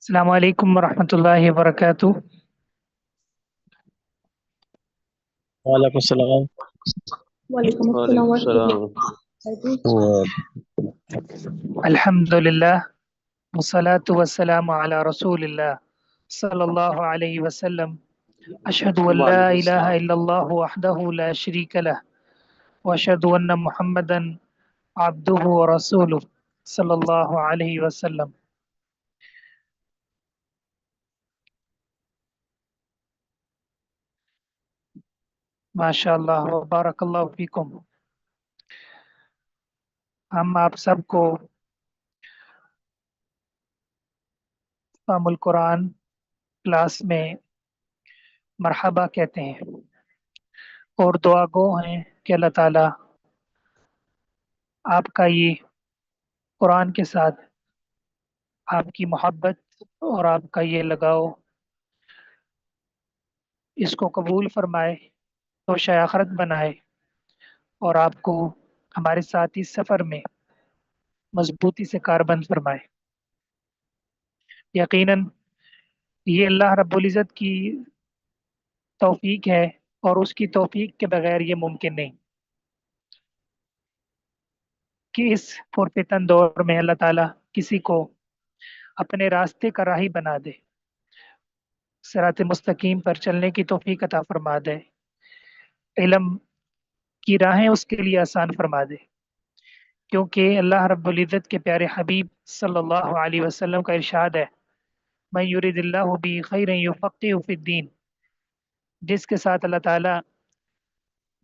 السلام علیکم ورحمۃ اللہ وبرکاتہ۔ وعلیکم السلام وعلیکم السلام وعلیکم ورحمۃ السلام اللہ وبرکاتہ۔ الحمد للہ والصلاة والسلام علی رسول اللہ صلی اللہ علیہ وسلم۔ اشہد ان لا وعلیکم الہ السلام الا اللہ وحدہ لا شریک لہ واشہد ان محمدا عبدہ ورسولہ صلی اللہ علیہ وسلم۔ ماشاء اللہ وبارک اللہ فیکم۔ ہم آپ سب کو فہم القرآن کلاس میں مرحبا کہتے ہیں اور دعا گو ہیں کہ اللہ تعالیٰ آپ کا یہ قرآن کے ساتھ آپ کی محبت اور آپ کا یہ لگاؤ اس کو قبول فرمائے، تو آخرت بنائے اور آپ کو ہمارے ساتھ اس سفر میں مضبوطی سے کاربند فرمائے۔ یقیناً یہ اللہ رب العزت کی توفیق ہے اور اس کی توفیق کے بغیر یہ ممکن نہیں کہ اس پرفتن دور میں اللہ تعالیٰ کسی کو اپنے راستے کا راہی بنا دے، صراط مستقیم پر چلنے کی توفیق عطا فرما دے، علم کی راہیں اس کے لیے آسان فرما دے، کیونکہ اللہ رب العزت کے پیارے حبیب صلی اللہ علیہ وسلم کا ارشاد ہے، من یرید اللہ بہ خیرا یفقہہ فی الدین، جس کے ساتھ اللہ تعالیٰ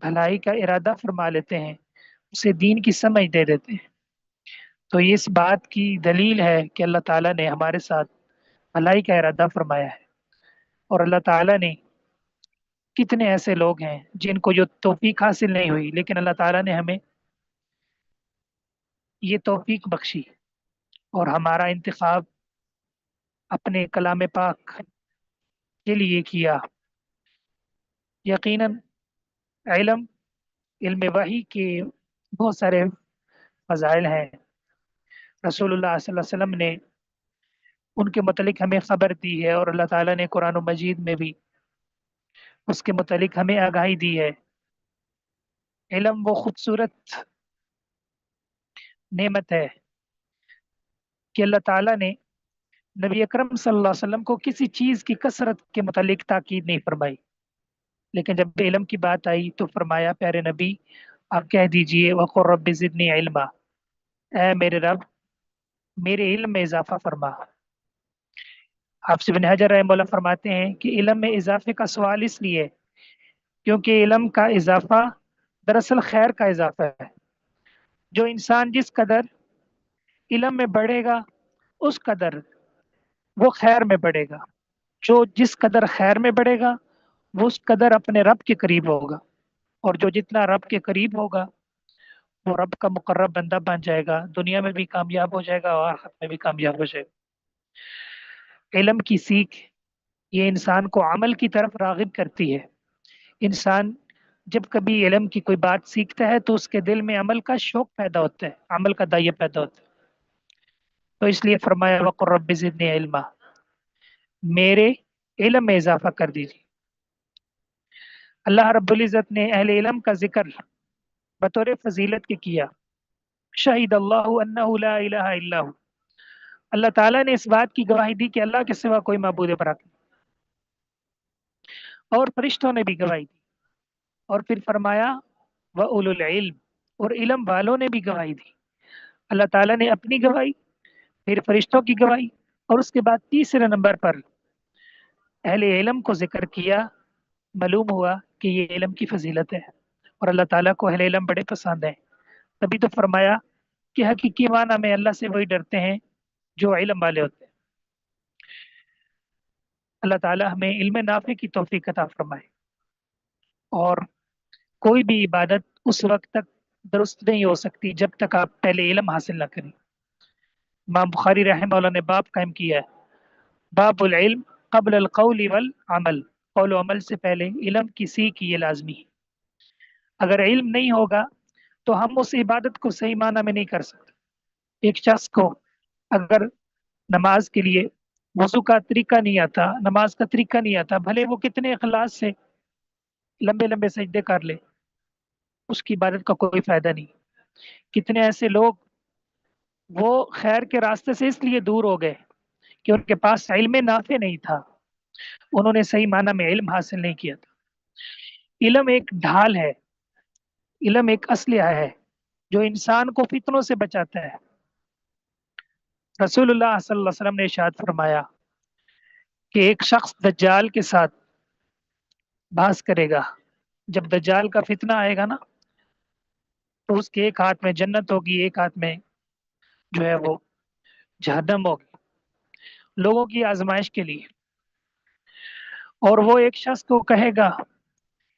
بھلائی کا ارادہ فرما لیتے ہیں اسے دین کی سمجھ دے دیتے ہیں۔ تو یہ اس بات کی دلیل ہے کہ اللہ تعالیٰ نے ہمارے ساتھ بھلائی کا ارادہ فرمایا ہے، اور اللہ تعالیٰ نے کتنے ایسے لوگ ہیں جن کو جو توفیق حاصل نہیں ہوئی، لیکن اللہ تعالیٰ نے ہمیں یہ توفیق بخشی اور ہمارا انتخاب اپنے کلام پاک کے لیے کیا۔ یقیناً علم وحی کے بہت سارے فضائل ہیں، رسول اللہ صلی اللہ علیہ وسلم نے ان کے متعلق ہمیں خبر دی ہے، اور اللہ تعالیٰ نے قرآن مجید میں بھی اس کے متعلق ہمیں آگاہی دی ہے۔ علم وہ خوبصورت نعمت ہے کہ اللہ تعالیٰ نے نبی اکرم صلی اللہ علیہ وسلم کو کسی چیز کی کثرت کے متعلق تاکید نہیں فرمائی، لیکن جب علم کی بات آئی تو فرمایا پیارے نبی آپ کہہ دیجئے وَقُلْ رَبِّ زِدْنِی عِلْمًا، اے میرے رب میرے علم میں اضافہ فرما۔ آپ سے ابن حجر رحمہ اللہ فرماتے ہیں کہ علم میں اضافے کا سوال اس لیے کیونکہ علم کا اضافہ دراصل خیر کا اضافہ ہے۔ جو انسان جس قدر علم میں بڑھے گا اس قدر وہ خیر میں بڑھے گا، جو جس قدر خیر میں بڑھے گا وہ اس قدر اپنے رب کے قریب ہوگا، اور جو جتنا رب کے قریب ہوگا وہ رب کا مقرب بندہ بن جائے گا، دنیا میں بھی کامیاب ہو جائے گا اور آخرت میں بھی کامیاب ہو جائے گا۔ علم کی سیکھ یہ انسان کو عمل کی طرف راغب کرتی ہے۔ انسان جب کبھی علم کی کوئی بات سیکھتا ہے تو اس کے دل میں عمل کا شوق پیدا ہوتا ہے، عمل کا دائیہ پیدا ہوتا ہے۔ تو اس لیے فرمایا وَقُلْ رَبِّ زِدْنِی عِلْمًا، میرے علم میں اضافہ کر دیجیے۔ اللہ رب العزت نے اہل علم کا ذکر بطور فضیلت کے کیا، شہید اللہ انہ لا الہ الا ہو، اللہ تعالیٰ نے اس بات کی گواہی دی کہ اللہ کے سوا کوئی معبود برحق نہیں، اور فرشتوں نے بھی گواہی دی، اور پھر فرمایا وَأُولُو الْعِلْمِ، اور علم والوں نے بھی گواہی دی۔ اللہ تعالیٰ نے اپنی گواہی، پھر فرشتوں کی گواہی، اور اس کے بعد تیسرے نمبر پر اہل علم کو ذکر کیا۔ معلوم ہوا کہ یہ علم کی فضیلت ہے اور اللہ تعالیٰ کو اہل علم بڑے پسند ہیں، تبھی تو فرمایا کہ حقیقی معنی میں اللہ سے وہی ڈرتے ہیں جو علم والے ہوتے ہیں۔ اللہ تعالیٰ ہمیں علم نافع کی توفیق عطا فرمائے، اور کوئی بھی عبادت اس وقت تک درست نہیں ہو سکتی جب تک آپ پہلے علم حاصل نہ کریں۔ امام بخاری رحمہ اللہ نے باب قائم کیا ہے، باب العلم قبل القول والعمل، قول و عمل سے پہلے علم کی سیکھ یہ لازمی ہے۔ اگر علم نہیں ہوگا تو ہم اس عبادت کو صحیح معنی میں نہیں کر سکتے۔ ایک شخص کو اگر نماز کے لیے वजू का तरीका नहीं आता, नमाज का तरीका नहीं आता, भले वो कितने इखलास से लंबे लंबे सजदे कर ले, उसकी इबादत का कोई फायदा नहीं। कितने ऐसे लोग वो खैर के रास्ते से इसलिए दूर हो गए कि उनके पास इल्म नाफे नहीं था, उन्होंने सही माना में इल्म हासिल नहीं किया था। इल्म एक ढाल है, इल्म एक असलिया है जो इंसान को फितनों से बचाता है। रसूलुल्लाह सल्लल्लाहु अलैहि वसल्लम ने इरशाद फरमाया कि एक शख्स दज्जाल के साथ बहस करेगा। जब दज्जाल का फितना आएगा ना, तो उसके एक हाथ में जन्नत होगी, एक हाथ में जो है वो जहन्नम होगी, लोगों की आजमाइश के लिए। और वो एक शख्स को कहेगा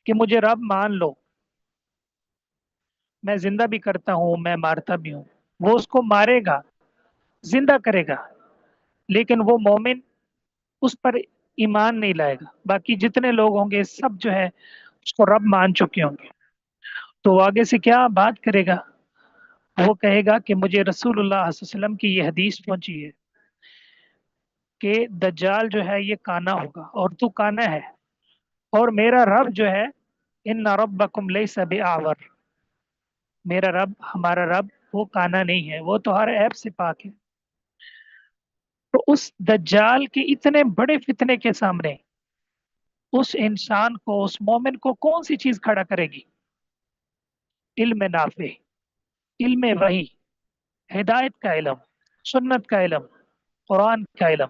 कि मुझे रब मान लो, मैं जिंदा भी करता हूँ, मैं मारता भी हूँ। वो उसको मारेगा, जिंदा करेगा, लेकिन वो मोमिन उस पर ईमान नहीं लाएगा। बाकी जितने लोग होंगे सब जो है उसको रब मान चुके होंगे। तो वो आगे से क्या बात करेगा? वो कहेगा कि मुझे रसूलुल्लाह सल्लल्लाहु अलैहि वसल्लम की ये हदीस पहुंची है कि दज्जाल जो है ये काना होगा और तू काना है, और मेरा रब जो है, इन्ना रब्बकुम लैसा बिआवर, मेरा रब, हमारा रब वो काना नहीं है, वो तो हर ऐब से पाक है। तो उस दज्जाल के इतने बड़े फितने के सामने उस इंसान को, उस मोमिन को कौन सी चीज खड़ा करेगी? इल्म नाफे, इल्म वही, हिदायत का इल्म, सुन्नत का इल्म, कुरान का इल्म।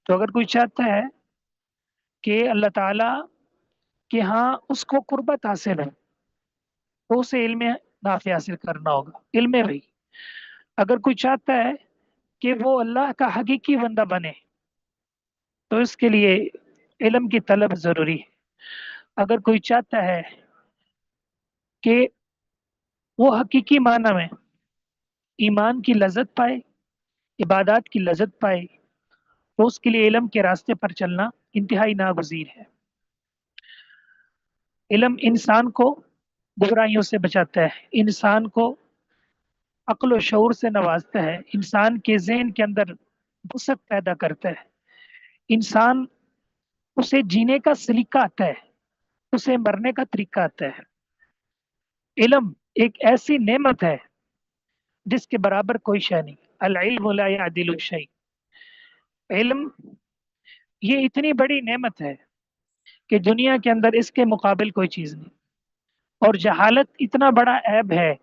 तो अगर कोई चाहता है कि अल्लाह ताला के यहाँ उसको कुर्बत हासिल हो, तो उसे इल्म नाफे हासिल करना होगा, इल्म वही। अगर कोई चाहता है कि वो अल्लाह का हकीकी बंदा बने, तो इसके लिए इल्म की तलब जरूरी है। अगर कोई चाहता है कि वो हकीकी माना में ईमान की लज्जत पाए, इबादत की लज्जत पाए, तो उसके लिए इल्म के रास्ते पर चलना इंतहाई नागुज़ीर है। इल्म इंसान को बुराइयों से बचाता है, इंसान को अक्ल व शऊर से नवाजता है, इंसान के ज़हन के अंदर वसअत पैदा करता है, इंसान उसे जीने का सलीका आता है, उसे मरने का तरीका आता है। इल्म एक ऐसी नेमत है जिसके बराबर कोई शय नहीं। अल इल्मु ला यादिलु शै। इल्म ये इतनी बड़ी नेमत है कि दुनिया के अंदर इसके मुकाबिल कोई चीज नहीं। और जहालत इतना बड़ा ऐब है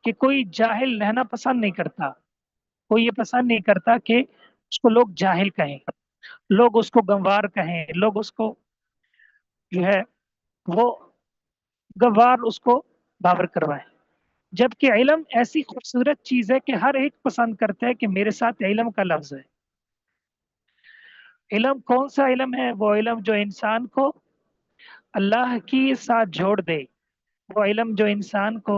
कि कोई जाहिल रहना पसंद नहीं करता, कोई ये पसंद नहीं करता कि उसको लोग जाहिल कहें, लोग उसको गंवार कहें, लोग उसको जो है वो गंवार उसको बावर करवाएं। जबकि इल्म ऐसी खूबसूरत चीज है कि हर एक पसंद करता है कि मेरे साथ इल्म का लफ्ज है। इल्म कौन सा इल्म है? वो इल्म जो इंसान को अल्लाह की साथ जोड़ दे, वो इल्म जो इंसान को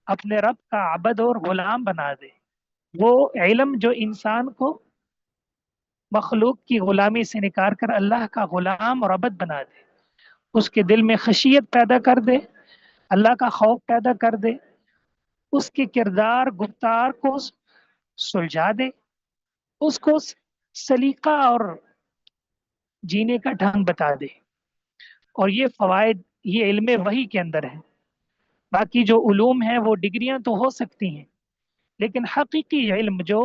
अपने रब का अबद और गुलाम बना दे, वो इल्म जो इंसान को मखलूक की गुलामी से निकाल कर अल्लाह का गुलाम और अबद बना दे, उसके दिल में खशियत पैदा कर दे, अल्लाह का खौफ पैदा कर दे, उसके किरदार गुफ्तार को सुलझा दे, उसको सलीका और जीने का ढंग बता दे। और ये फवायद ये इल्म वही के अंदर है। बाकी जो उलूम है वो डिग्रियां तो हो सकती हैं, लेकिन हकीकी इल्म जो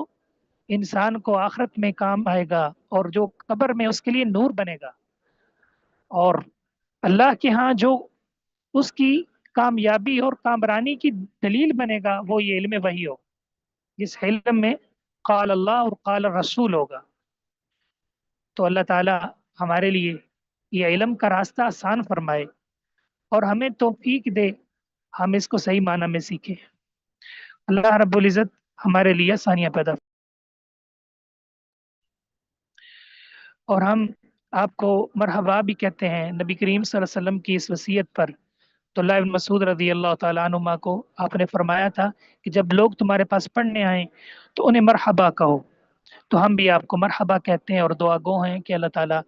इंसान को आखिरत में काम आएगा और जो कब्र में उसके लिए नूर बनेगा, और अल्लाह के यहाँ जो उसकी कामयाबी और कामरानी की दलील बनेगा, वो ये इल्म वही हो जिस इल्म में काल अल्लाह और काल रसूल होगा। तो अल्लाह ताला हमारे लिए ये इल्म का रास्ता आसान फरमाए और हमें तौफीक दे, हम इसको सही माना में सीखें। अल्लाह रब्बुल इज़्ज़त हमारे लिए आसानियाँ पैदा। और हम आपको मरहबा भी कहते हैं नबी करीम सल्लल्लाहु अलैहि वसल्लम की इस वसीयत पर। तो अब्दुल्लाह इब्न मसूद रज़ी अल्लाह ताला अन्हुमा को आपने फरमाया था कि जब लोग तुम्हारे पास पढ़ने आए तो उन्हें मरहबा कहो। तो हम भी आपको मरहबा कहते हैं और दुआ गो हैं कि अल्लाह ताला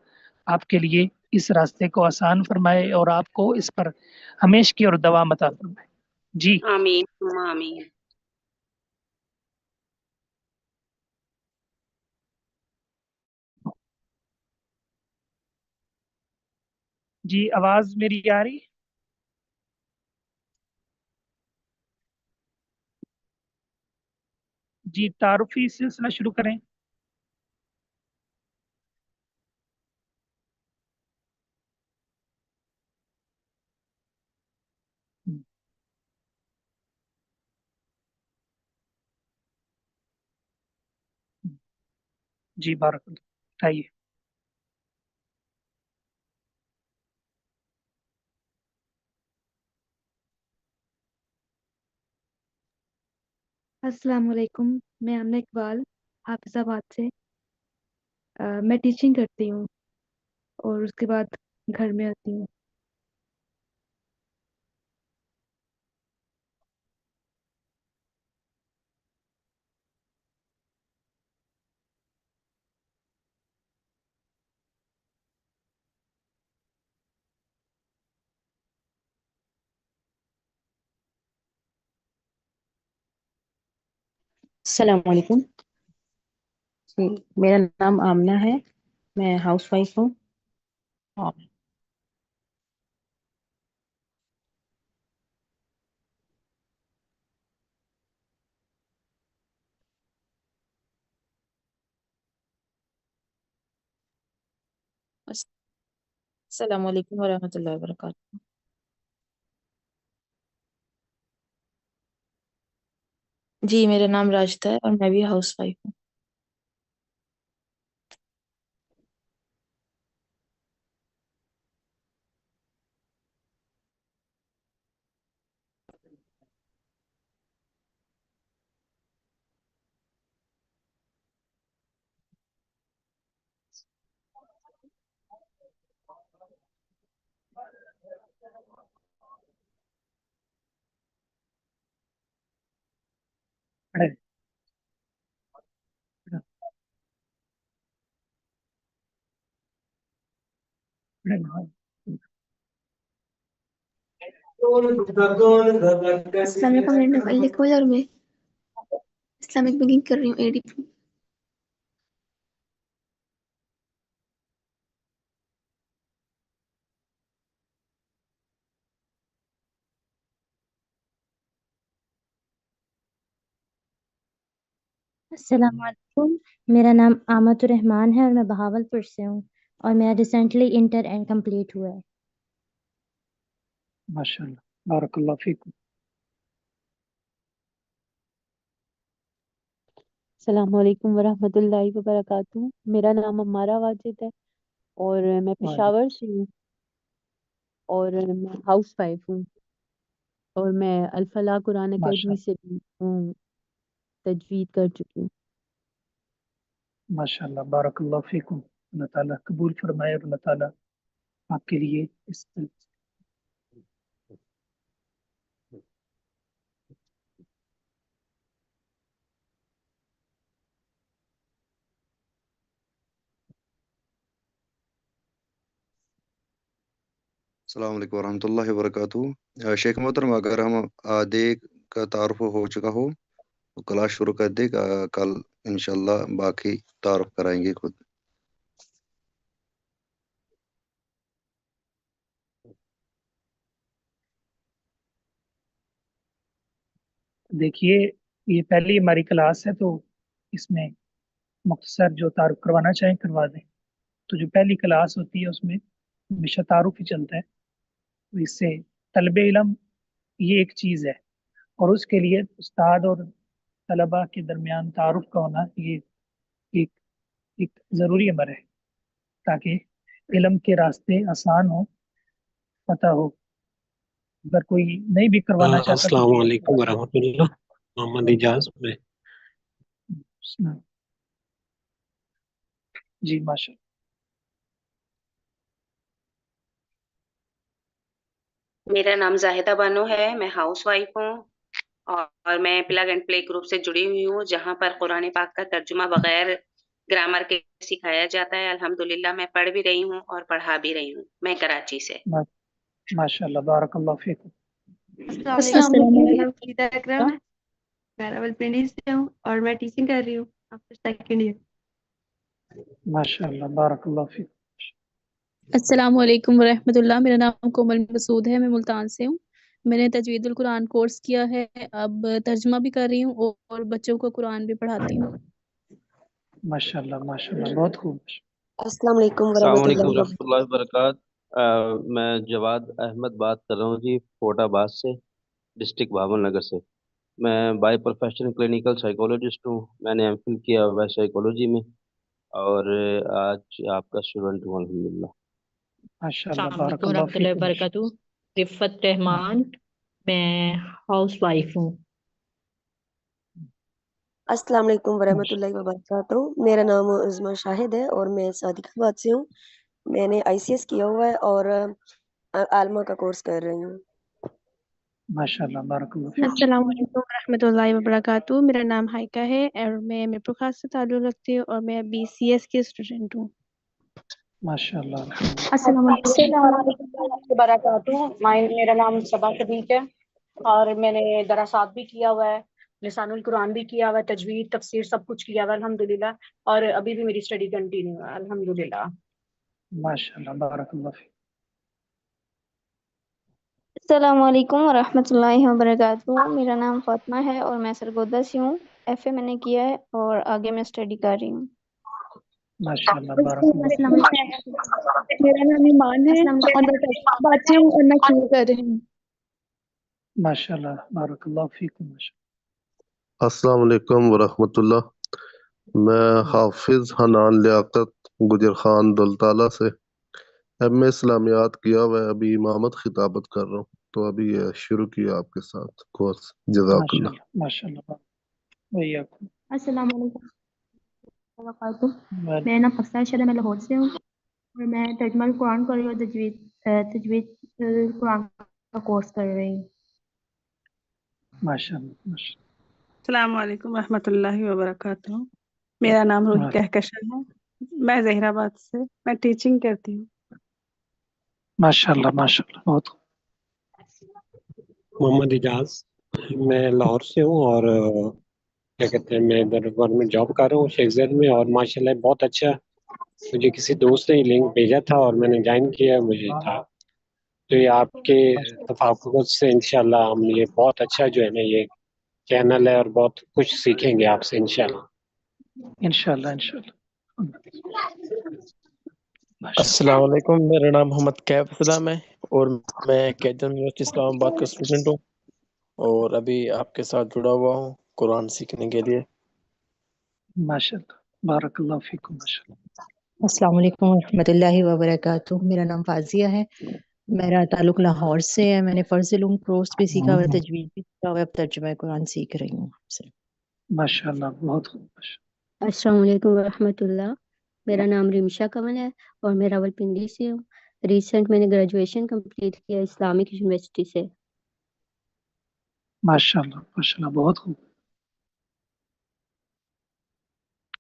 आपके लिए इस रास्ते को आसान फरमाए और आपको इस पर हमेश की और दवा अता फरमाए। जी। आमीन आमीन। جی آواز میری آ رہی؟ جی تعارفی سلسلہ شروع کریں. جی بارک اللہ، بتائیے. السلام علیکم، میں آمنہ اقبال حافظ آباد سے میں ٹیچنگ کرتی ہوں اور اس کے بعد گھر میں آتی ہوں. السلام علیکم جی، میرا نام آمنہ ہے، میں ہاؤس وائف ہوں. السلام علیکم ورحمۃ اللہ وبرکاتہ. جی میرا نام راشدہ ہے اور میں بھی ہاؤس وائف ہوں. پڑھیں. السلام علیکم، میرا نام الک ہے اور میں اسلامک بینکنگ کر رہی ہوں ADP. السلام علیکم، میرا نام آمد الرحمان ہے اور میں بہاولپور سے ہوں اور میرا ریسنٹلی انٹر اینڈ کمپلیٹ ہوا ہے. ماشاء اللہ بارک اللہ فیکم. السلام علیکم ورحمۃ اللہ وبرکاتہ. میرا نام عمارہ واجد ہے اور میں پشاور سے ہوں اور میں ہاؤس وائف ہوں اور میں الفلاح قرآن اکیڈمی سے بھی ہوں تجوید کر چکی ہوں. ماشاء اللہ بارک اللہ فیکم. اللہ تعالیٰ قبول فرمائے اور اللہ تعالیٰ آپ کے لیے اس السلام علیکم ورحمۃ اللہ وبرکاتہ. شیخ محترم، اگر ہم آدھے کا تعارف ہو چکا ہو تو کلاس شروع کر دے. کل انشاءاللہ باقی تعارف کرائیں گے خود. دیکھیے یہ پہلی ہماری کلاس ہے تو اس میں مختصر جو تعارف کروانا چاہیں کروا دیں. تو جو پہلی کلاس ہوتی ہے اس میں ہمیشہ تعارف ہی چلتا ہے. تو اس سے طلب علم یہ ایک چیز ہے اور اس کے لیے استاد اور طلبہ کے درمیان تعارف کا ہونا یہ ایک ایک ضروری امر ہے تاکہ علم کے راستے آسان ہو، پتہ ہو. اگر کوئی نہیں بھی کروانا چاہتا تو السلام علیکم ورحمۃ اللہ. محمد اجاز میں. جی ماشاء اللہ. میرا نام زاہدہ بانو ہے، میں ہاؤس وائف ہوں اور میں پلگ اینڈ پلے گروپ سے جڑی ہوئی ہوں جہاں پر قرآن پاک کا ترجمہ بغیر گرامر کے سکھایا جاتا ہے. الحمدللہ میں پڑھ بھی رہی ہوں اور پڑھا بھی رہی ہوں. میں کراچی سے. ماشاء اللہ بارک اللہ فیکم. السلام علیکم، میرا نام فریدہ اکرم ہے، میں راولپنڈی سے ہوں اور میں ٹیچنگ کر رہی ہوں سیکنڈ ایئر. ماشاء اللہ بارک اللہ فیکم. السلام علیکم ورحمۃ اللہ. میرا نام کومل مسعود ہے. میں ملتان سے ہوں. میں نے تجوید القرآن کورس کیا ہے. اب ترجمہ بھی کر رہی ہوں اور بچوں کو قرآن بھی پڑھاتی ہوں. ماشاء اللہ بہت خوب. السلام علیکم السلام ورحمۃ علیکم اللہ ورحمۃ اللہ وبرکاتہ. میں جواد احمد بات کر رہا ہوں جی، فورٹ آباد سے، ڈسٹرکٹ بھاون نگر سے. میں بائی پروفیشن کلینکل سائیکولوجسٹ ہوں. میں نے ایم فل کیا ہوا ہے سائیکولوجی میں، اور آج آپ کا اسٹوڈنٹ ہوں الحمدللہ. ماشاء اللہ السلام بارک علیکم اللہ ورحمۃ اللہ فیکم. وبرکاتہ. رفت رحمان، میں ہاؤس وائف ہوں. السلام علیکم ورحمۃ اللہ وبرکاتہ. میرا نام عظمہ شاہد ہے اور میں صادق آباد سے ہوں. میں نے ICS کیا ہوا ہے اور عالمہ کا کورس کر رہی ہوں. ماشاء اللہ بارک اللہ فیکم. السلام علیکم ورحمۃ اللہ وبرکاتہ. میرا نام ہائکہ ہے اور میں میرپور خاص سے تعلق رکھتی ہوں اور میں BCS کی اسٹوڈنٹ ہوں. ماشاء اللہ. السلام علیکم. السلام علیکم ورحمۃ اللہ وبرکاتہ. میرا نام صبا صدیق ہے اور میں نے دراسات بھی کیا ہوا ہے، لسان القرآن بھی کیا ہوا ہے، تجوید تفسیر سب کچھ کیا ہوا ہے الحمدللہ، اور ابھی بھی میری اسٹڈی کنٹینیو ہے الحمدللہ. ماشاء اللہ بارک اللہ فیکم. السلام علیکم ورحمۃ اللہ وبرکاتہ. میرا نام فاطمہ ہے اور میں سرگودا سے ہوں. FA میں نے کیا ہے اور آگے میں اسٹڈی کر رہی ہوں. ماشاء اللہ بارک اللہ السلام فیکم. علیکم. میرا نام ایمان ہے السلام اور میں فیصلہ آباد سے ہوں اور میں QA کر رہی ہوں. ماشاء اللہ بارک اللہ فیکم. السلام علیکم ورحمۃ اللہ. میں حافظ حنان لیاقت گجر خان دلتالہ سے MA اسلامیات کیا ہوا ہے. ابھی امامت خطابت کر رہا ہوں، تو ابھی یہ شروع کیا آپ کے ساتھ کورس. جزاک اللہ. ماشاء اللہ ویاکم. السلام علیکم وبرکاتہ. میرا نام افسر شدہ، میں لاہور سے ہوں اور میں ترجمہ القرآن کر رہی ہوں اور تجوید القرآن کا کورس کر رہی ہوں. ماشاء اللہ. السلام علیکم ورحمۃ اللہ وبرکاتہ. میرا نام روحی کہکشان ہے. میں ظہیر آباد سے، میں ٹیچنگ کرتی ہوں. ماشاء اللہ بہت خوب. محمد اجاز، میں لاہور سے ہوں اور کیا کہتے ہیں میں ادھر گورنمنٹ جاب کر رہا ہوں شیخ زید میں، اور ماشاءاللہ بہت اچھا. مجھے کسی دوست نے لنک بھیجا تھا اور میں نے جوائن کیا، مجھے تھا تو یہ آپ کے تفاقت سے انشاءاللہ ہم یہ بہت اچھا جو ہے نا یہ چینل ہے اور بہت کچھ سیکھیں گے آپ سے انشاءاللہ. انشاءاللہ. السلام علیکم. میرا نام محمد کیف اسلام ہے اور میں کیجن یونیورسٹی اسلام آباد کا اسٹوڈنٹ ہوں اور ابھی آپ کے ساتھ جڑا ہوا ہوں قرآن سیکھنے کے لیے. ماشاء اللہ بارک اللہ فیکم. السلام علیکم ورحمۃ اللہ وبرکاتہ. میرا نام فاضیہ ہے، میرا تعلق لاہور سے ہے. میں نے فرض علوم کورس بھی سیکھا ہوا ہے، تجوید بھی سیکھا ہوا ہے، اب ترجمہ قرآن سیکھ رہی ہوں آپ سے. ماشاء اللہ بہت خوب. السلام علیکم ورحمۃ اللہ. میرا نام رمشا کمل ہے اور میں راولپنڈی سے ہوں. ریسنٹ میں نے گریجویشن کمپلیٹ کیا اسلامک یونیورسٹی سے. ماشاء اللہ بہت خوب.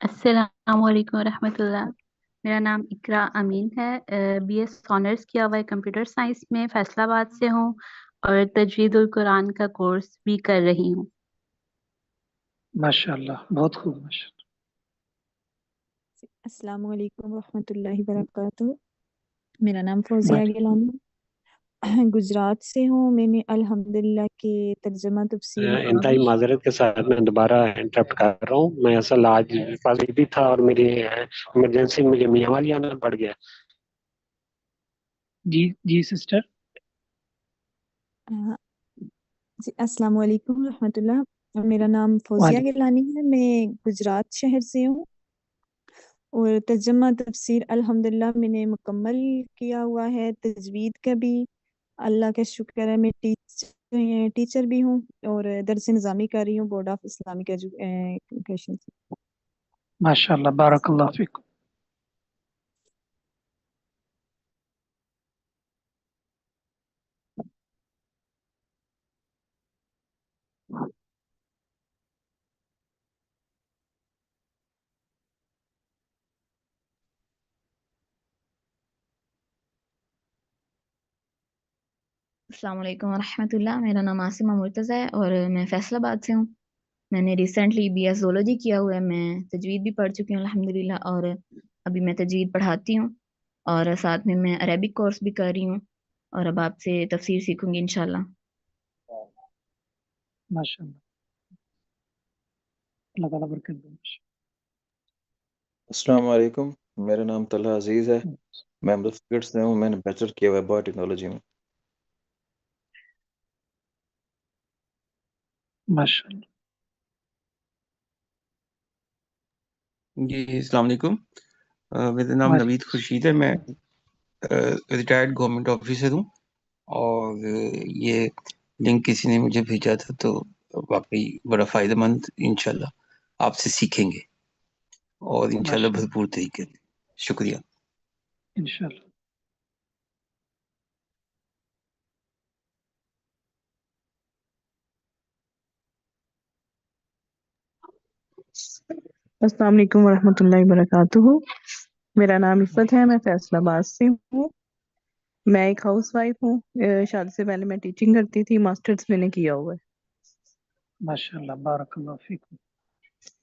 السلام علیکم ورحمۃ اللہ. میرا نام اقرا امین ہے. BS آنرس کیا ہوا ہے کمپیوٹر سائنس میں، فیصل آباد سے ہوں اور تجوید القرآن کا کورس بھی کر رہی ہوں. ماشاء اللہ بہت خوب. السلام علیکم ورحمۃ اللہ وبرکاتہ. میرا نام فوزیہ گیلانی، گجرات سے ہوں. میں نے الحمدللہ کے ترجمہ تفسیر انتہائی معذرت کے ساتھ میں دوبارہ انٹرپٹ کر رہا ہوں. میں اصل آج پاس بھی تھا اور میری ایمرجنسی میں مجھے میاں والی آنا پڑ گیا. جی سسٹر. السلام علیکم ورحمۃ اللہ. میرا نام فوزیہ گیلانی ہے، میں گجرات شہر سے ہوں اور ترجمہ تفسیر الحمدللہ میں نے مکمل کیا ہوا ہے. تجوید کا بھی اللہ کا شکر ہے. میں ٹیچر بھی ہوں اور درس نظامی کر رہی ہوں بورڈ آف اسلامک ایجوکیشن سے. ماشاء اللہ بارک اللہ فیکم. السلام علیکم ورحمۃ اللہ. میرا نام عاصمہ مرتضی ہے اور میں فیصل آباد سے ہوں. میں نے ریسنٹلی BS زولوجی کیا ہوا ہے. میں تجوید بھی پڑھ چکی ہوں الحمدللہ اور ابھی میں تجوید پڑھاتی ہوں. और साथ में मैं अरेबिक कोर्स भी कर रही हूँ और अब आपसे तफसीर सीखूंगी इंशाल्लाह। माशाअल्लाह, अल्लाह ताला बरकत दे। अस्सलाम वालेकुम, मेरा नाम तलहा अजीज़ है, मैं मस्कट से हूँ। मैंने बैचलर किया हुआ है बायोटेक्नोलॉजी में। माशाअल्लाह। जी अस्सलाम वालेकुम, मेरा नाम नवीद खुर्शीद है। मैं रिटायर्ड गवर्नमेंट ऑफिसर हूँ और ये लिंक किसी ने मुझे भेजा था, तो वाकई बड़ा फ़ायदेमंद इंशाल्लाह आपसे सीखेंगे और इंशाल्लाह भरपूर तरीके से। शुक्रिया। इंशाल्लाह। अस्सलाम वालेकुम वरहमतुल्लाहि वबरकातुहू। मेरा नाम इफ़त है, मैं फैसलाबाद से हूँ। मैं एक हाउस वाइफ हूँ। शादी से पहले मैं टीचिंग करती थी, मास्टर्स मैंने किया हुआ है। माशाअल्लाह, बारकल्लाह फीकुम।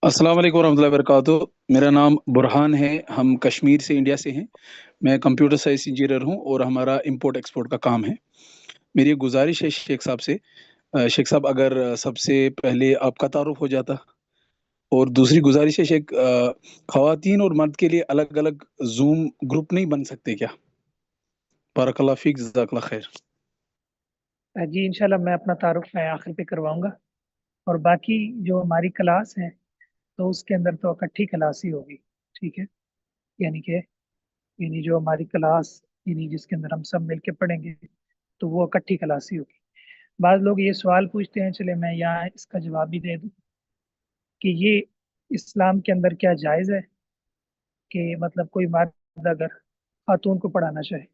अस्सलाम वालेकुम warahmatullahi wabarakatuh। मेरा नाम बुरहान है, हम कश्मीर से, इंडिया से हैं। मैं कंप्यूटर साइंस इंजीनियर हूं और हमारा इंपोर्ट एक्सपोर्ट का काम है। मेरी गुजारिश है शेख साहब से, शेख साहब अगर सबसे पहले आपका तारुफ हो जाता, और दूसरी गुजारिश है शेख, ख़वातीन और मर्द के लिए अलग अलग जूम ग्रुप नहीं बन सकते क्या? बारकल्लाह फीक, जज़ाकल्लाह खैर। जी इंशाल्लाह मैं अपना तारुफ मैं आखिर पे करवाऊंगा, और बाकी जो हमारी क्लास है तो उसके अंदर तो इकट्ठी क्लास ही होगी, ठीक है। यानी जो हमारी क्लास यानी जिसके अंदर हम सब मिलके पढ़ेंगे तो वो इकट्ठी क्लास ही होगी। बाद लोग ये सवाल पूछते हैं, चले मैं यहाँ इसका जवाब भी दे दूं कि ये इस्लाम के अंदर क्या जायज़ है कि मतलब कोई मर्द अगर खातून को पढ़ाना चाहे।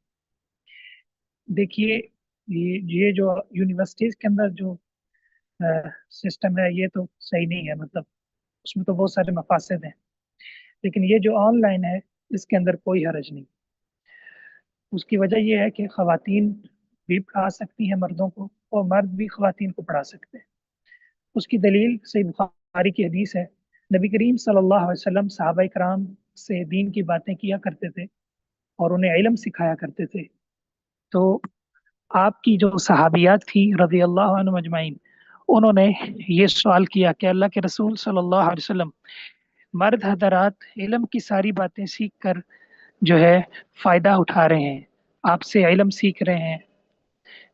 देखिए ये जो यूनिवर्सिटीज़ के अंदर जो सिस्टम है ये तो सही नहीं है, मतलब उसमें तो बहुत सारे मफासद हैं, लेकिन ये जो ऑनलाइन है इसके अंदर कोई हरज नहीं। उसकी वजह यह है कि ख़वातीन भी पढ़ा सकती हैं मर्दों को और मर्द भी ख़वातीन को पढ़ा सकते हैं। उसकी दलील सही बुखारी की हदीस है, नबी करीम सल्लल्लाहु अलैहि वसल्लम सहाबा इकराम से दीन की बातें किया करते थे और उन्हें इल्म सिखाया करते थे। तो आपकी जो सहाबियात थी रज़ी अल्लाह अन्हुम अजमाइन, उन्होंने ये सवाल किया कि अल्लाह के रसूल सल्लल्लाहु अलैहि वसल्लम, मर्द हज़रात इल्म की सारी बातें सीख कर जो है फ़ायदा उठा रहे हैं, आपसे इल्म सीख रहे हैं,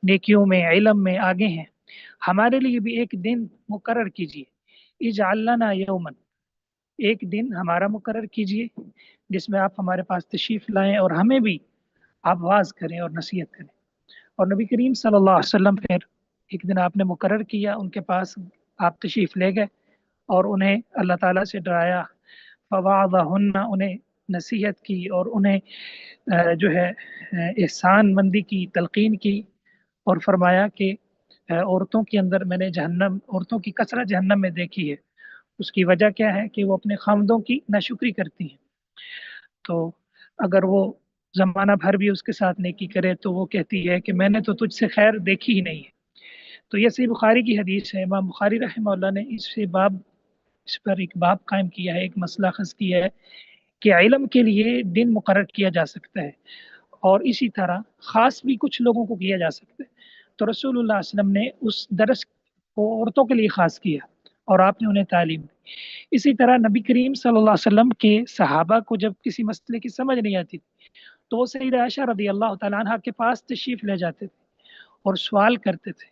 नेकियों में इल्म में आगे हैं, हमारे लिए भी एक दिन मुकर्रर कीजिए, इजअल लना यौमन, एक दिन हमारा मुकर्रर कीजिए जिसमें आप हमारे पास तशरीफ़ लाएं और हमें भी आप वाज करें और नसीहत करें। और नबी करीम सल्लल्लाहु अलैहि वसल्लम फिर एक दिन आपने मुकर्रर किया, उनके पास आप तशरीफ़ ले गए और उन्हें अल्लाह ताला से डराया, फ़वाअज़हुन्ना, उन्हें नसीहत की और उन्हें जो है एहसान मंदी की तलकीन की, और फरमाया कि औरतों के अंदर मैंने जहन्नम, औरतों की कसरत जहन्नम में देखी है, उसकी वजह क्या है कि वो अपने खामदों की नाशुक्री करती हैं। तो अगर वो ज़माना भर भी उसके साथ नेकी करे तो वो कहती है कि मैंने तो तुझसे खैर देखी ही नहीं है। तो ये सही बुखारी की हदीस है। इमाम बुखारी रहमहुल्लाह ने इस पर एक बाब कायम किया है, एक मसला खस किया है कि इल्म के लिए दिन मुकर्रर किया जा सकता है और इसी तरह ख़ास भी कुछ लोगों को किया जा सकता है। तो रसूलुल्लाह सल्लल्लाहु अलैहि वसल्लम ने उस दरस को औरतों के लिए ख़ास किया और आपने उन्हें तालीम दी। इसी तरह नबी करीम सल्लल्लाहु अलैहि वसल्लम के सहाबा को जब किसी मसले की समझ नहीं आती तो वो सईदा आयशा रज़ी अल्लाह तआला अन्हा के पास तशरीफ़ ले जाते थे और सवाल करते थे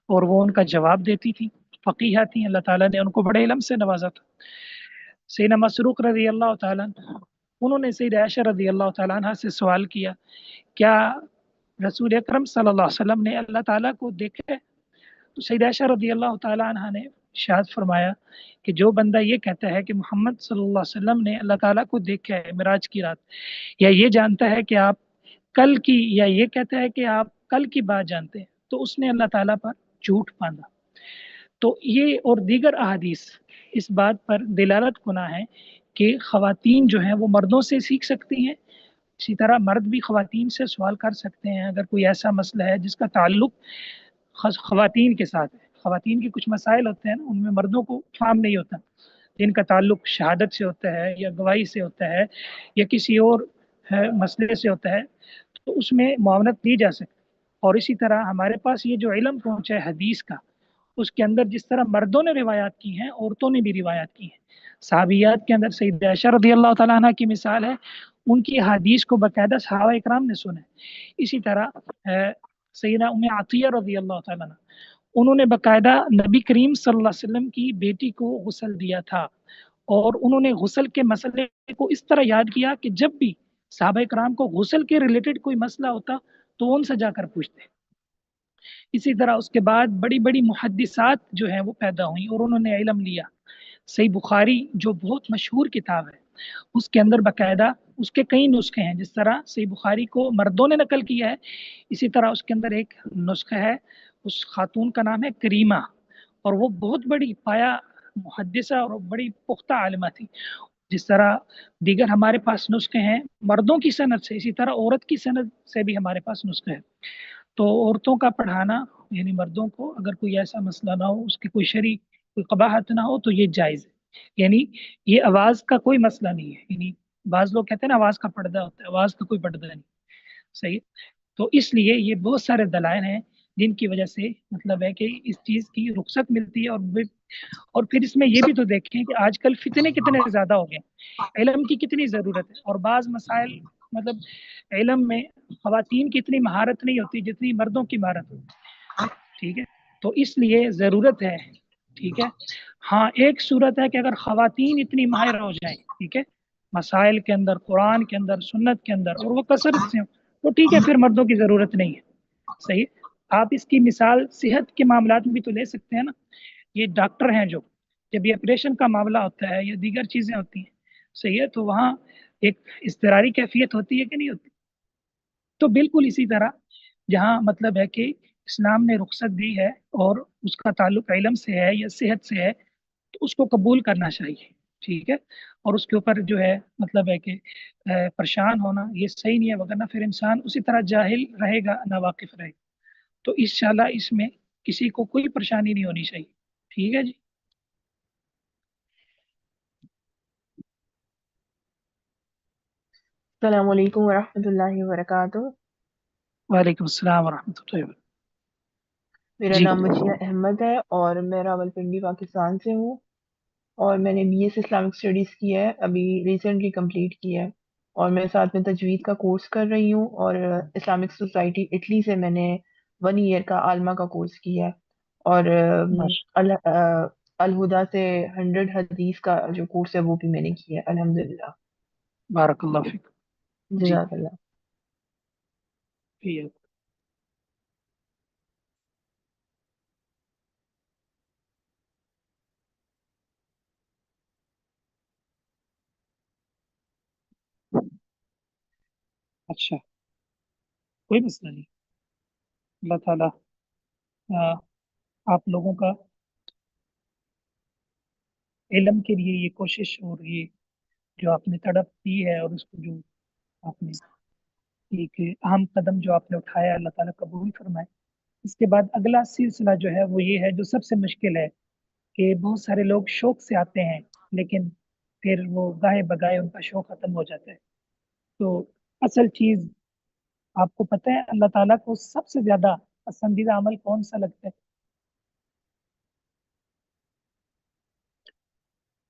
और वो उनका जवाब देती थी। फ़क़ीहा थी, अल्लाह ताला ने उनको बड़े इल्म से नवाजा था। सैयदना मसरूक रज़ी अल्लाह तआला उन्होंने सईदा आयशा रज़ी अल्लाह तआला अन्हा से सवाल किया, क्या रसूल अकरम सल्लल्लाहु अलैहि वसल्लम ने अल्लाह ताला को देखा है? तो सईदा आयशा रज़ी अल्लाह तआला अन्हा ने इरशाद फरमाया कि जो बंदा ये कहता है कि मोहम्मद सल्लल्लाहु अलैहि वसल्लम ने अल्लाह ताला को देखा है मिराज की रात, या ये जानता है कि आप कल की, या ये कहता है कि आप कल की बात जानते हैं, तो उसने अल्लाह ताला पर झूठ बांधा। तो ये और दीगर अहादीस इस बात पर दिलालत कुना है कि ख़वातीन जो हैं वो मर्दों से सीख सकती हैं, इसी तरह मर्द भी ख़वातीन से सवाल कर सकते हैं अगर कोई ऐसा मसला है जिसका ताल्लुक़ ख़वातीन के साथ है। ख़वातीन के कुछ मसाइल होते हैं ना, उनमें मर्दों को फ़ाहम नहीं होता, जिनका ताल्लुक़ शहादत से होता है या गवाही से होता है या किसी और مسئلے سے ہوتا ہے تو اس میں معاونت دی جا سکتی. اور اسی طرح ہمارے پاس یہ جو علم پہنچا ہے حدیث کا، اس کے اندر جس طرح مردوں نے روایات کی ہیں عورتوں نے بھی روایات کی ہیں. صحابیات کے اندر سیدہ عائشہ رضی اللہ تعالیٰ عنہ کی مثال ہے، ان کی حدیث کو باقاعدہ صحابہ اکرام نے سنا ہے. اسی طرح سیدہ ام عطیہ رضی اللہ تعالیٰ عنہ، انہوں نے باقاعدہ نبی کریم صلی اللہ علیہ وسلم کی بیٹی کو غسل دیا تھا، اور انہوں نے غسل کے مسئلے کو اس طرح یاد کیا کہ جب بھی صحابہ کرام کو غسل کے ریلیٹڈ کوئی مسئلہ ہوتا تو وہ ان سے جا کر پوچھتے. اسی طرح اس کے بعد بڑی بڑی محدثات جو ہیں وہ پیدا ہوئیں اور انہوں نے علم لیا. صحیح بخاری جو بہت مشہور کتاب ہے، اس کے اندر باقاعدہ اس کے کئی نسخے ہیں. جس طرح صحیح بخاری کو مردوں نے نقل کیا ہے، اسی طرح اس کے اندر ایک نسخہ ہے، اس خاتون کا نام ہے کریمہ، اور وہ بہت بڑی پایا محدثہ اور بڑی پختہ عالمہ تھی. جس طرح دیگر ہمارے پاس نسخے ہیں مردوں کی سند سے، اسی طرح عورت کی سند سے بھی ہمارے پاس نسخے ہیں. تو عورتوں کا پڑھانا، یعنی مردوں کو اگر کوئی ایسا مسئلہ نہ ہو، اس کی کوئی شرعی کوئی قباحت نہ ہو، تو یہ جائز ہے. یعنی یہ آواز کا کوئی مسئلہ نہیں ہے. یعنی بعض لوگ کہتے ہیں نا آواز کا پردہ ہوتا ہے، آواز کا کوئی پردہ نہیں. صحیح. تو اس لیے یہ بہت سارے دلائل ہیں جن کی وجہ سے مطلب ہے کہ اس چیز کی رخصت ملتی ہے. اور پھر اس میں یہ بھی تو دیکھیں کہ آج کل فتنے کتنے زیادہ ہو گئے، علم کی کتنی ضرورت ہے. اور بعض مسائل مطلب علم میں خواتین کی اتنی مہارت نہیں ہوتی جتنی مردوں کی مہارت ہوتی. ٹھیک ہے، تو اس لیے ضرورت ہے. ٹھیک ہے، ہاں ایک صورت ہے کہ اگر خواتین اتنی ماہر ہو جائیں، ٹھیک ہے، مسائل کے اندر، قرآن کے اندر، سنت کے اندر، اور وہ کثرت سے ہوں، تو ٹھیک ہے، پھر مردوں کی ضرورت نہیں ہے. صحیح. آپ اس کی مثال صحت کے معاملات میں بھی تو لے سکتے ہیں نا. یہ ڈاکٹر ہیں جو جب یہ آپریشن کا معاملہ ہوتا ہے یا دیگر چیزیں ہوتی ہیں، صحیح ہے، تو وہاں ایک اضطراری کیفیت ہوتی ہے کہ نہیں ہوتی. تو بالکل اسی طرح جہاں مطلب ہے کہ اسلام نے رخصت دی ہے اور اس کا تعلق علم سے ہے یا صحت سے ہے، تو اس کو قبول کرنا چاہیے. ٹھیک ہے، اور اس کے اوپر جو ہے مطلب ہے کہ پریشان ہونا یہ صحیح نہیں ہے، وگرنہ پھر انسان اسی طرح جاہل رہے گا، ناواقف رہے گا. تو انشاءاللہ اس میں کسی کو کوئی پریشانی نہیں ہونی چاہیے. ٹھیک ہے جی. السلام علیکم ورحمۃ اللہ وبرکاتہ. وعلیکم السلام ورحمۃ اللہ وبرکاتہ. میرا جی نام مشیہ احمد ہے اور میں راولپنڈی پاکستان سے ہوں، اور میں نے BS اسلامک اسٹڈیز کی ہے، ابھی ریسنٹلی کمپلیٹ کی ہے، اور میں ساتھ میں تجوید کا کورس کر رہی ہوں. اور اسلامک سوسائٹی اٹلی سے میں نے 1 ایئر کا عالمہ کا کورس کیا ہے، اور الہدا سے 100 حدیث کا جو کورس ہے وہ بھی میں نے کیا ہے الحمدللہ. بارک اللہ فیک. جی جزاک اللہ. ٹھیک ہے. اچھا، کوئی مسئلہ نہیں. اللہ تعالیٰ آپ لوگوں کا علم کے لیے یہ کوشش اور یہ جو آپ نے تڑپ دی ہے اور اس کو جو آپ نے ایک اہم قدم جو آپ نے اٹھایا، اللہ تعالیٰ قبول فرمائے. اس کے بعد اگلا سلسلہ جو ہے وہ یہ ہے جو سب سے مشکل ہے کہ بہت سارے لوگ شوق سے آتے ہیں لیکن پھر وہ گاہے بگائے ان کا شوق ختم ہو جاتا ہے. تو اصل چیز آپ کو پتہ ہے اللہ تعالیٰ کو سب سے زیادہ پسندیدہ عمل کون سا لگتا ہے؟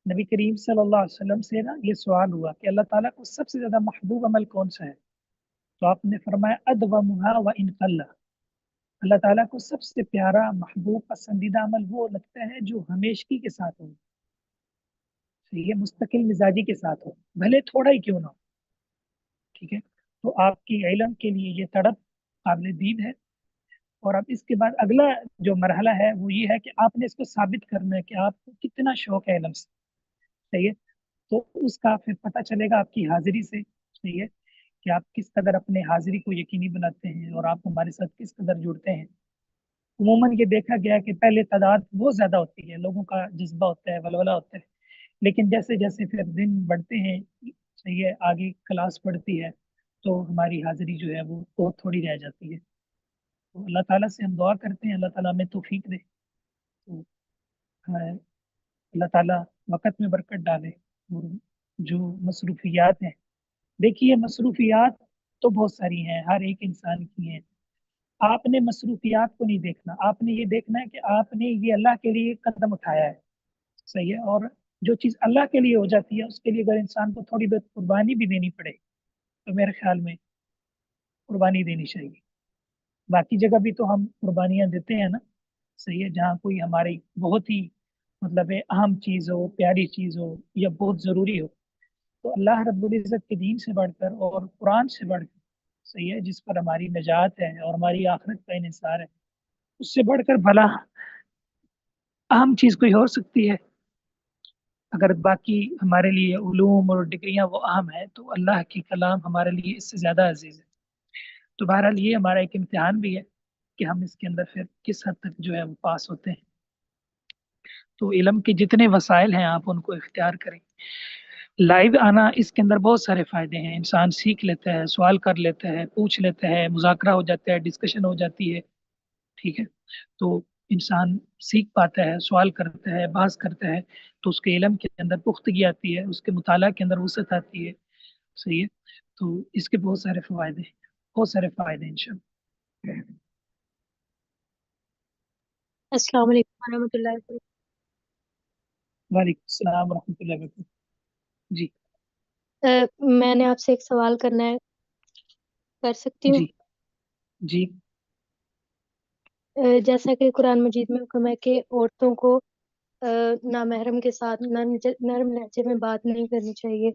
نبی کریم صلی اللہ علیہ وسلم سے نا یہ سوال ہوا کہ اللہ تعالیٰ کو سب سے زیادہ محبوب عمل کون سا ہے؟ تو آپ نے فرمایا ادومھا وان قل. اللہ تعالیٰ کو سب سے پیارا، محبوب، پسندیدہ عمل وہ لگتا ہے جو ہمیشگی کے ساتھ ہو، یہ مستقل مزاجی کے ساتھ ہو، بھلے تھوڑا ہی کیوں نہ ہو. ٹھیک ہے، تو آپ کی علم کے لیے یہ تڑپ قابل دید ہے. اور اب اس کے بعد اگلا جو مرحلہ ہے وہ یہ ہے کہ آپ نے اس کو ثابت کرنا ہے کہ آپ کو کتنا شوق ہے علم سے. صحیح ہے، تو اس کا پھر پتہ چلے گا آپ کی حاضری سے. صحیح ہے کہ آپ کس قدر اپنے حاضری کو یقینی بناتے ہیں اور آپ ہمارے ساتھ کس قدر جڑتے ہیں. عموماً یہ دیکھا گیا کہ پہلے تعداد بہت زیادہ ہوتی ہے، لوگوں کا جذبہ ہوتا ہے، ولولہ ہوتا ہے، لیکن جیسے جیسے پھر دن بڑھتے ہیں، صحیح ہے، آگے کلاس بڑھتی ہے، تو ہماری حاضری جو ہے وہ بہت تھوڑی رہ جاتی ہے. تو اللہ تعالیٰ سے ہم دعا کرتے ہیں اللہ تعالیٰ ہمیں توفیق دے. تو اللہ تعالیٰ وقت میں برکت ڈالے، اور جو مصروفیات ہیں देखिए मसरूफियात तो बहुत सारी हैं, हर एक इंसान की हैं। आपने मसरूफियात को नहीं देखना, आपने ये देखना है कि आपने ये अल्लाह के लिए कदम उठाया है, सही है। और जो चीज़ अल्लाह के लिए हो जाती है उसके लिए अगर इंसान को थोड़ी बहुत कुर्बानी भी देनी पड़े तो मेरे ख्याल में कुर्बानी देनी चाहिए। बाकी जगह भी तो हम कुर्बानियाँ देते हैं ना, सही है। जहाँ कोई हमारी बहुत ही मतलब है अहम चीज़ हो, प्यारी चीज़ हो या बहुत ज़रूरी हो, तो अल्लाह रब्बुल इज़्ज़त के दीन से बढ़कर और कुरान से बढ़कर, सही है, जिस पर हमारी निजात है और हमारी आखिरत का इन्हिसार है, उससे बढ़कर भला अहम चीज़ कोई हो सकती है। अगर बाकी हमारे लिए उलूम और डिग्रियां वो अहम है तो अल्लाह की कलाम हमारे लिए इससे ज़्यादा अजीज़ है। तो बहरहाल ये हमारा एक इम्तिहान भी है कि हम इसके अंदर फिर किस हद तक जो है वो पास होते हैं। तो इल्म के जितने वसाइल हैं आप उनको इख्तियार करें। लाइव आना, इसके अंदर बहुत सारे फ़ायदे हैं। इंसान सीख लेता है, सवाल कर लेता है, पूछ लेता है, मुज़ाकरा हो जाता है, डिस्कशन हो जाती है, ठीक है। तो इंसान सीख पाता है, सवाल करता है, बहस करता है, तो उसके इल्म के अंदर पुख्तगी आती है, उसके मुताला के अंदर वसअत आती है, सही है। तो इसके बहुत सारे फ़वाइद हैं, बहुत सारे फ़ायदे हैं इंशाअल्लाह। अस्सलाम वालेकुम रहमतुल्लाहि व बरकातहू। वालेकुम अस्सलाम व रहमतुल्लाहि व बरकातहू। जी मैंने आपसे एक सवाल करना है, कर सकती हूँ? जी जी जैसा कि कुरान मजीद में हुक्म है कि औरतों को नामहरम के साथ नर्म लहजे में बात नहीं करनी चाहिए।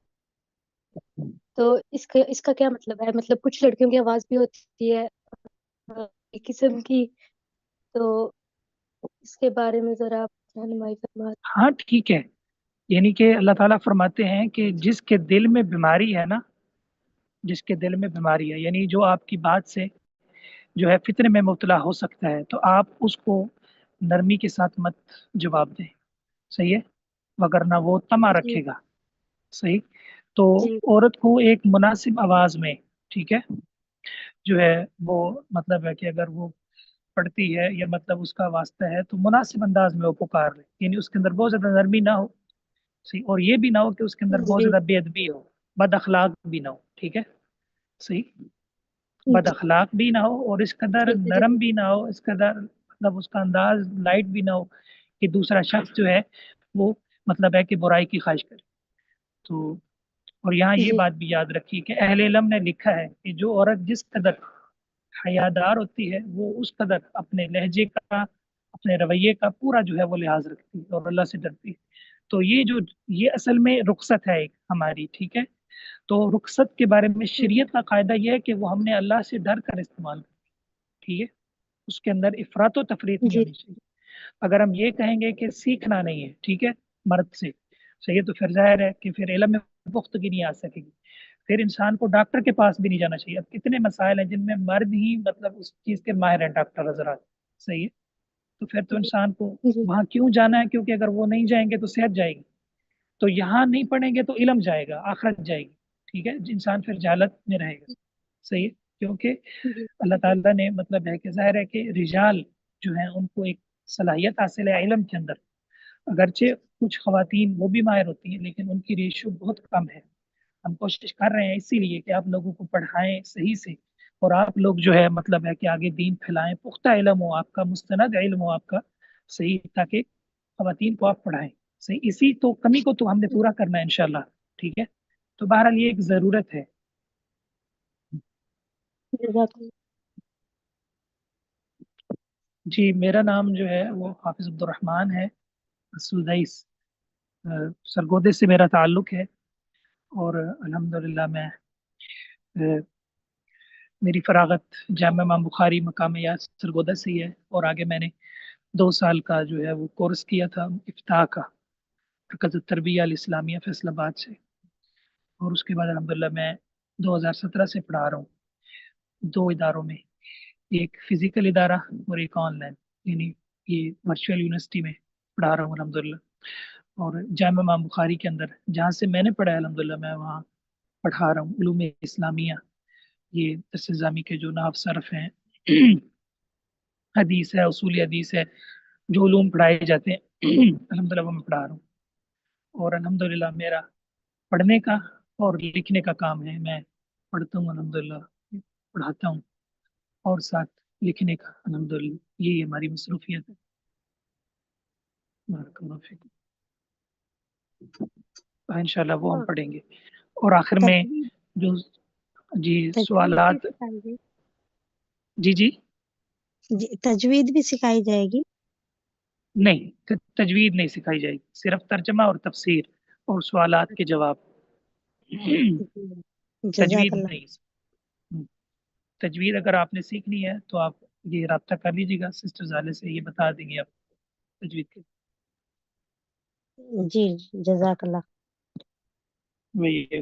तो इसका क्या मतलब है? मतलब कुछ लड़कियों की आवाज भी होती है एक किस्म की, तो इसके बारे में जरा आप रहनुमाई फरमा। हाँ ठीक है। यानी कि अल्लाह ताला फरमाते हैं कि जिसके दिल में बीमारी है ना, जिसके दिल में बीमारी है, यानी जो आपकी बात से जो है फितने में मुब्तला हो सकता है, तो आप उसको नरमी के साथ मत जवाब दें, सही है, वगरना वो तमा जी रखेगा, सही। तो जी औरत को एक मुनासिब आवाज़ में, ठीक है, जो है वो मतलब है कि अगर वो पढ़ती है या मतलब उसका वास्ता है तो मुनासिब अंदाज में वो पुकार ले, यानी उसके अंदर बहुत ज़्यादा नरमी ना हो, सही, और ये भी ना हो कि उसके अंदर बहुत जी ज़्यादा बेअदबी हो, बद अखलाक भी ना हो, ठीक है, सही, बद जी अखलाक भी ना हो और इस कदर ठीक है ठीक नरम है। भी ना हो, इस कदर मतलब उसका अंदाज लाइट भी ना हो कि दूसरा शख्स जो है वो मतलब है कि बुराई की ख्वाहिश करे। तो और यहाँ ये जी बात भी याद रखिए कि अहले इल्म ने लिखा है कि जो औरत जिस कदर हयादार होती है वो उस कदर अपने लहजे का, अपने रवैये का पूरा जो है वो लिहाज रखती है और अल्लाह से डरती है। तो ये असल में रुखसत है एक हमारी, ठीक है। तो रुखसत के बारे में शरीयत का कायदा यह है कि वो हमने अल्लाह से डर कर इस्तेमाल कर, ठीक है, उसके अंदर इफरात व तफरीत नहीं जी होनी चाहिए। अगर हम ये कहेंगे कि सीखना नहीं है, ठीक है, मर्द से, सही है, तो फिर जाहिर है कि फिर इल्म में पुख्तगी नहीं आ सकेगी। फिर इंसान को डॉक्टर के पास भी नहीं जाना चाहिए। अब कितने मसाइल हैं जिनमें मर्द ही मतलब उस चीज़ के माहिर हैं, डॉक्टर हजरात, सही है। तो फिर तो इंसान को जी वहाँ क्यों जाना है, क्योंकि अगर वो नहीं जाएंगे तो सेहत जाएगी, तो यहाँ नहीं पढ़ेंगे तो इल्म जाएगा, आखिरत जाएगी, ठीक है, इंसान फिर जहालत में रहेगा, सही है। क्योंकि जी अल्लाह ताला ने मतलब है कि जाहिर है कि रिजाल जो है उनको एक सलाहियत हासिल है इल्म के अंदर, अगरचे कुछ खवातीन वो भी माहिर होती हैं लेकिन उनकी रेशो बहुत कम है। हम कोशिश कर रहे हैं इसीलिए कि आप लोगों को पढ़ाएं सही से और आप लोग जो है मतलब है कि आगे दीन फैलाएं, पुख्ता इल्म हो आपका, मुस्तनद इल्म हो आपका, सही, ताकि खवातीन को आप पढ़ाएं, सही। इसी तो कमी को तो हमने पूरा करना है इंशाल्लाह, ठीक है। तो बहरहाल ये एक ज़रूरत है। जज़ाकल्लाह। जी मेरा नाम जो है वो हाफिज़ अब्दुर्रहमान है, सुदैस, सरगोदे से मेरा ताल्लुक़ है। और अल्हम्दुलिल्लाह मैं मेरी फरागत जामिया इमाम बुखारी मकाम याद सरगोदा से ही है और आगे मैंने 2 साल का जो है वो कोर्स किया था इफ्ता का, मरकज़ तरबिया अल इस्लामिया फैसलाबाद से। और उसके बाद अल्हम्दुलिल्लाह मैं 2017 से पढ़ा रहा हूँ 2 इदारों में, एक फिजिकल इदारा और एक ऑनलाइन, यानी ये वर्चुअल यूनिवर्सिटी में पढ़ा रहा हूँ अल्हम्दुलिल्लाह। और जामिया इमाम बुखारी के अंदर जहाँ से मैंने पढ़ा है अल्हम्दुलिल्लाह मैं वहाँ पढ़ा रहा हूँ उलूम इस्लामिया, ये तस्ज़ामी के जो नाव सरफ हैं, हदीस है, उसूली हदीस है, जो उलूम पढ़ाए जाते हैं अल्हम्दुलिल्लाह वो मैं पढ़ा रहा हूँ। और अल्हम्दुलिल्लाह मेरा पढ़ने का اور लिखने का काम है। मैं पढ़ता हूँ अल्हम्दुलिल्लाह, पढ़ाता हूँ और साथ लिखने का अल्हम्दुलिल्लाह, यही हमारी मसरूफियत है। बारकल्लाहु फीकुम। इंशाल्लाह वो हम पढ़ेंगे। और आखिर में तजवीद जो जी तजवीद भी सवालात, सिखाई जाएगी। जी जी जी, तजवीद भी सिखाई जाएगी। नहीं, तजवीद नहीं सिखाई जाएगी, सिर्फ तर्जमा और तफसीर और सवालात के जवाब। जी, तजवीद जज़ाकल्लाह। नहीं। तजवीद अगर आपने सीखनी है तो आप ये रब्ता कर लीजिएगा सिस्टर जाले से, ये बता देंगे आप तजवीद के। जी, जज़ाकल्लाह। वही है।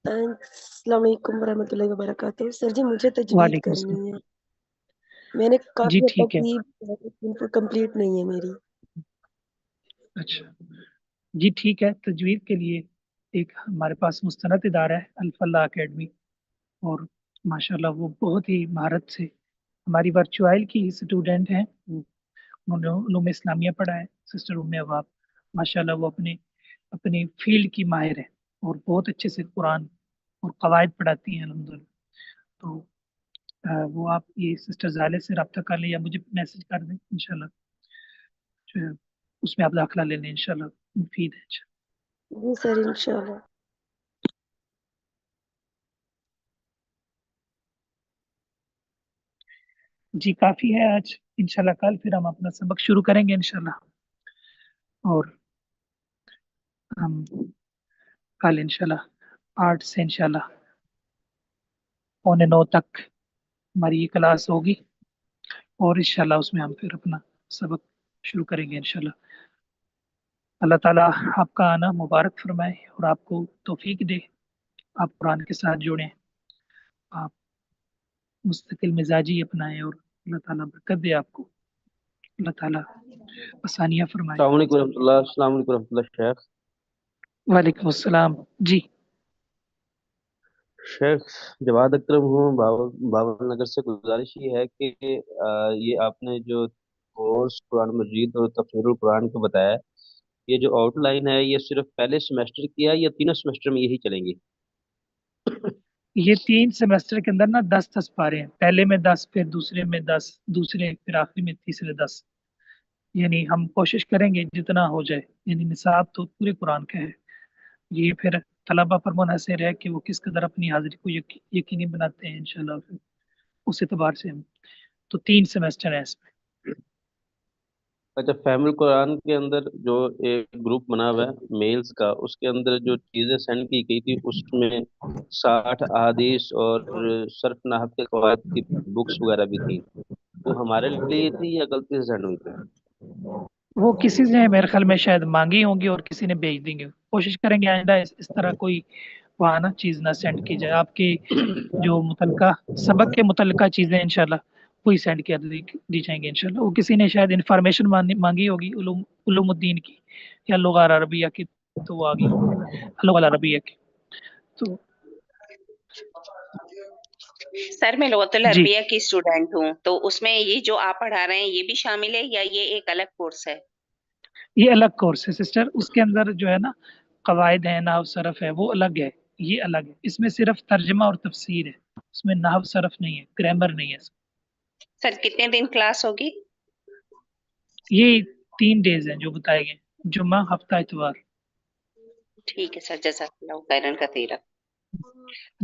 अस्सलाम वालेकुम वरहमतुल्लाहि वबरकातुहू। सर जी मुझे तजवीद वालेकुम करनी अस्सलाम। है। मैंने जी काफी हद तक ठीक है। की, बिल्कुल कंप्लीट नहीं है मेरी। अच्छा जी ठीक है। तजवीद के लिए एक हमारे पास मुस्तनद इदारा है अल-फलाह एकेडमी, और माशाल्लाह वो बहुत ही महारत से हमारी वर्चुअल की स्टूडेंट हैं। उन्होंने उलूम इस्लामिया पढ़ा है सिस्टर उम्मे अवाब। माशाल्लाह वो अपने अपनी फील्ड की माहिर है और बहुत अच्छे से कुरान और कवायद पढ़ाती हैं अल्हम्दुलिल्लाह। तो वो आप ये सिस्टर जाले से रब्ता कर लें या मुझे मैसेज कर दें, इंशाल्लाह जो है उसमें आप दाखिला ले लें, इंशाल्लाह मुफीद है। जी सर इंशाल्लाह। जी काफ़ी है आज, इंशाल्लाह कल फिर हम अपना सबक शुरू करेंगे इंशाल्लाह। और हम कल इंशाल्लाह 8 से इंशाल्लाह 8:45 तक हमारी ये क्लास होगी, और इंशाल्लाह उसमें हम फिर अपना सबक शुरू करेंगे इंशाल्लाह। अल्लाह ताला आपका आना मुबारक फरमाए और आपको तौफीक दे, आप कुरान के साथ जुड़ें, आप मुस्तकिल मिजाजी अपनाएं और अल्लाह ताला बरकत दे आपको, अल्लाह ताला आसानियाँ फरमाए। अस्सलाम वालेकुम रहमतुल्लाह, अस्सलाम वालेकुम रहमतुल्लाह शेख। वालेकुम अस्सलाम जी। शेख जवाद अकरम हूँ, बाबर नगर से। गुजारिश ये है कि ये आपने जो कोर्स कुरान मजीद और तफसीरुल कुरान का बताया है, ये जो आउटलाइन है ये सिर्फ पहले सेमेस्टर की है या तीनों सेमेस्टर में यही चलेंगी? ये 3 सेमेस्टर के अंदर ना 10-10 पारे हैं, पहले में 10, फिर दूसरे में 10, दूसरे फिर आखिरी में तीसरे 10। यानी हम कोशिश करेंगे जितना हो जाए, यानी निसाब तो पूरे कुरान का है। ये फिर तलबा पर मुनहसर है कि वो किस कदर अपनी हाजिरी को यकीनी बनाते हैं इंशाल्लाह। फिर उस एतबार से हम तो 3 सेमेस्टर है इसमें। अच्छा, फैमिली कुरान के अंदर जो एक ग्रुप बना हुआ है मेल्स का, उसके अंदर जो चीज़ें सेंड की गई थी उसमें 60 अहादीस और सर्फ नाहव के कवायद की बुक्स वगैरह भी थी। वो हमारे लिए थी या गलती से सेंड हुई थी? वो किसी ने मेरे ख्याल में शायद मांगी होंगी और किसी ने भेज देंगे। कोशिश करेंगे आइंदा इस तरह कोई वहाँ ना चीज़ ना सेंड की जाए। आपके जो मुतलका सबक के मुतलका चीज़ें इंशाल्लाह वही सेंड कर दी जाएंगी इंशाल्लाह। वो किसी ने शायद इंफॉर्मेशन मांगी होगी उलूमुद्दीन की या लुगा अरबिया की, तो वो आ गई लुगा अरबिया की। तो सर मैं लुगतुल जी अरबिया की स्टूडेंट हूँ, तो उसमें ये जो आप पढ़ा रहे हैं ये भी शामिल है या ये एक अलग कोर्स है? ये अलग कोर्स है सिस्टर, उसके अंदर जो है ना कवायद है, नाहव सरफ है, वो अलग है, ये अलग है। इसमें सिर्फ तर्जमा और तफसीर है, इसमें नाहव सरफ नहीं है, ग्रामर नहीं है। सर कितने दिन क्लास होगी? ये 3 डेज हैं जो बताए गए, जुम्मा हफ्ता इतवार। ठीक है सर, जज़ाकल्लाह खैरन कसीरा।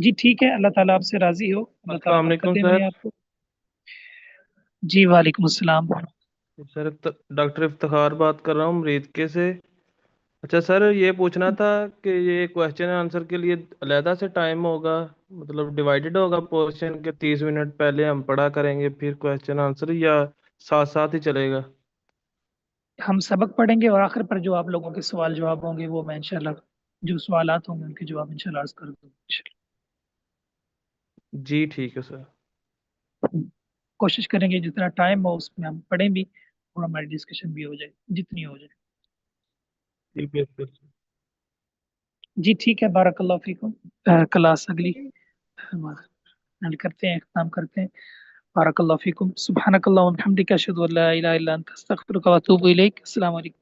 जी ठीक है, अल्लाह ताला आपसे राजी हो, अल्लाह ताला अस्सलाम बरकत वालेकुम दे सर। आपको। जी वालेकुम अस्सलाम। सर डॉक्टर इफ्तिखार बात कर रहा हूँ अमरीके से। अच्छा सर, ये पूछना था कि ये क्वेश्चन आंसर के लिए अलहदा से टाइम होगा, मतलब डिवाइडेड होगा पोर्शन के 30 मिनट पहले हम पढ़ा करेंगे फिर क्वेश्चन आंसर, या साथ साथ ही चलेगा? हम सबक पढ़ेंगे और आखिर पर जो आप लोगों के सवाल जवाब होंगे वो मैं इंशाल्लाह जो सवालात होंगे उनके जवाब इंशाल्लाह अर्ज कर दूंगा। जी ठीक है सर। कोशिश करेंगे जितना टाइम हो उसमें हम पढ़ें भी और हमारी डिस्कशन भी हो जाए जितनी हो जाए। ठीक है सर। जी ठीक है, बारकल्लाह फीकुम। क्लास अगली हमारा एंड करते हैं, इख्तिताम करते हैं। बारकल्लाह फीकुम। सुब्हानकल्लाह व बिहम्दिका अशहदु अल्ला इलाहा इल्ला अंता अस्तगफिरुका व अतूबु इलैक। अस्सलामु अलैकुम।